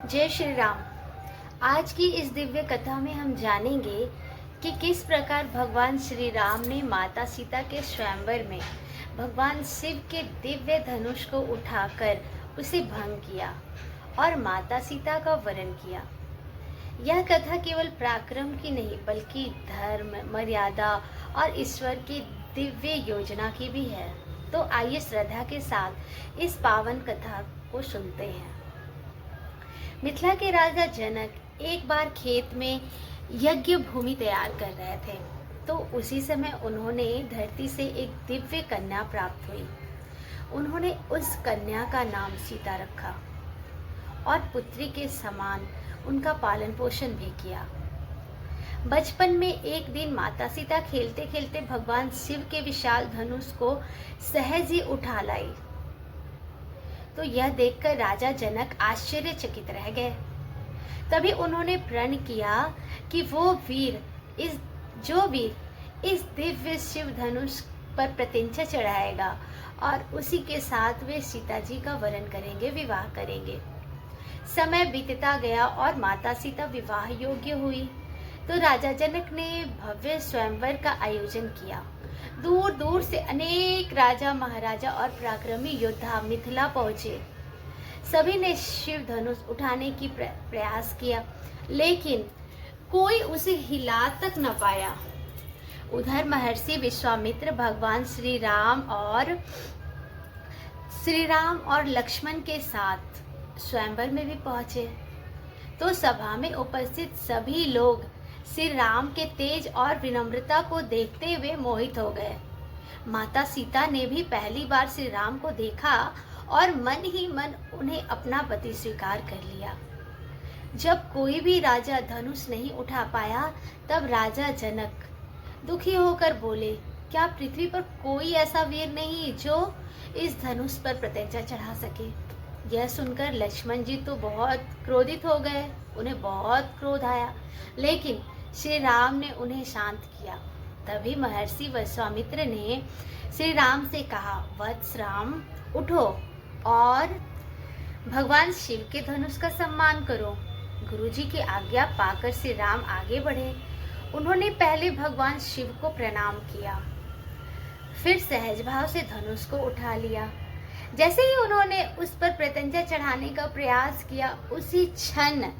जय श्री राम। आज की इस दिव्य कथा में हम जानेंगे कि किस प्रकार भगवान श्री राम ने माता सीता के स्वयंवर में भगवान शिव के दिव्य धनुष को उठाकर उसे भंग किया और माता सीता का वरण किया। यह कथा केवल पराक्रम की नहीं बल्कि धर्म, मर्यादा और ईश्वर की दिव्य योजना की भी है। तो आइए श्रद्धा के साथ इस पावन कथा को सुनते हैं। मिथिला के राजा जनक एक बार खेत में यज्ञ भूमि तैयार कर रहे थे, तो उसी समय उन्होंने धरती से एक दिव्य कन्या प्राप्त हुई। उन्होंने उस कन्या का नाम सीता रखा और पुत्री के समान उनका पालन पोषण भी किया। बचपन में एक दिन माता सीता खेलते खेलते भगवान शिव के विशाल धनुष को सहज ही उठा लाई। तो यह देखकर राजा जनक आश्चर्यचकित रह गए। तभी उन्होंने प्रण किया कि जो वीर इस दिव्य शिव धनुष पर प्रत्यंचा चढ़ाएगा और उसी के साथ वे सीता जी का वरण करेंगे, विवाह करेंगे। समय बीतता गया और माता सीता विवाह योग्य हुई। तो राजा जनक ने भव्य स्वयंवर का आयोजन किया। दूर दूर से अनेक राजा, महाराजा और पराक्रमी योद्धा मिथिला पहुंचे। सभी ने शिव धनुष उठाने की प्रयास किया, लेकिन कोई उसे हिला तक न पाया। उधर महर्षि विश्वामित्र भगवान श्री राम और लक्ष्मण के साथ स्वयंवर में भी पहुंचे। तो सभा में उपस्थित सभी लोग श्री राम के तेज और विनम्रता को देखते हुए मोहित हो गए। माता सीता ने भी पहली बार श्री राम को देखा और मन ही मन उन्हें अपना पति स्वीकार कर लिया। जब कोई भी राजा धनुष नहीं उठा पाया, तब राजा जनक दुखी होकर बोले, क्या पृथ्वी पर कोई ऐसा वीर नहीं जो इस धनुष पर प्रत्यंचा चढ़ा सके। यह सुनकर लक्ष्मण जी तो बहुत क्रोधित हो गए, उन्हें बहुत क्रोध आया, लेकिन श्री राम ने उन्हें शांत किया। तभी महर्षि विश्वामित्र ने श्री राम से कहा, वत्स राम, उठो और भगवान शिव के धनुष का सम्मान करो। गुरुजी की आज्ञा पाकर श्री राम आगे बढ़े। उन्होंने पहले भगवान शिव को प्रणाम किया, फिर सहज भाव से धनुष को उठा लिया। जैसे ही उन्होंने उस पर प्रत्यंचा चढ़ाने का प्रयास किया, उसी क्षण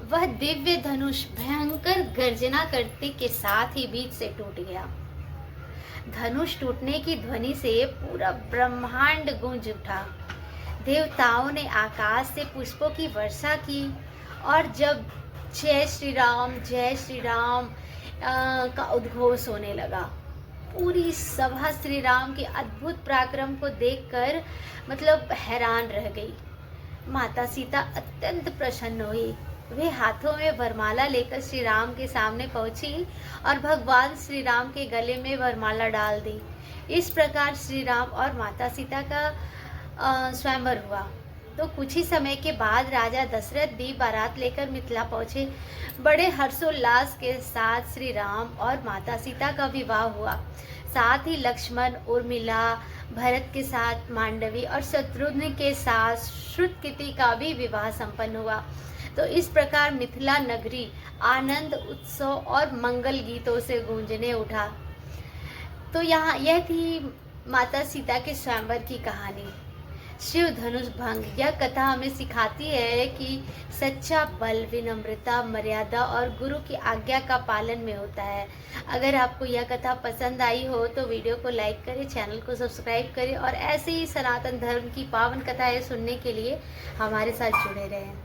वह दिव्य धनुष भयंकर गर्जना करते के साथ ही बीच से टूट गया। धनुष टूटने की ध्वनि से पूरा ब्रह्मांड गूंज उठा। देवताओं ने आकाश से पुष्पों की वर्षा की और जब जय श्री राम का उद्घोष होने लगा, पूरी सभा श्री राम के अद्भुत पराक्रम को देखकर हैरान रह गई। माता सीता अत्यंत प्रसन्न हुई। वे हाथों में वरमाला लेकर श्री राम के सामने पहुंची और भगवान श्री राम के गले में वरमाला डाल दी। इस प्रकार श्री राम और माता सीता का स्वयंवर हुआ। तो कुछ ही समय के बाद राजा दशरथ भी बारात लेकर मिथिला पहुंचे। बड़े हर्षोल्लास के साथ श्री राम और माता सीता का विवाह हुआ। साथ ही लक्ष्मण, उर्मिला, भरत के साथ मांडवी और शत्रुघ्न के साथ श्रुतकीति का भी विवाह संपन्न हुआ। तो इस प्रकार मिथिला नगरी आनंद, उत्सव और मंगल गीतों से गूंजने उठा। तो यह थी माता सीता के स्वयंवर की कहानी, शिव धनुष भंग। यह कथा हमें सिखाती है कि सच्चा बल विनम्रता, मर्यादा और गुरु की आज्ञा का पालन में होता है। अगर आपको यह कथा पसंद आई हो तो वीडियो को लाइक करें, चैनल को सब्सक्राइब करें और ऐसे ही सनातन धर्म की पावन कथाएं सुनने के लिए हमारे साथ जुड़े रहें।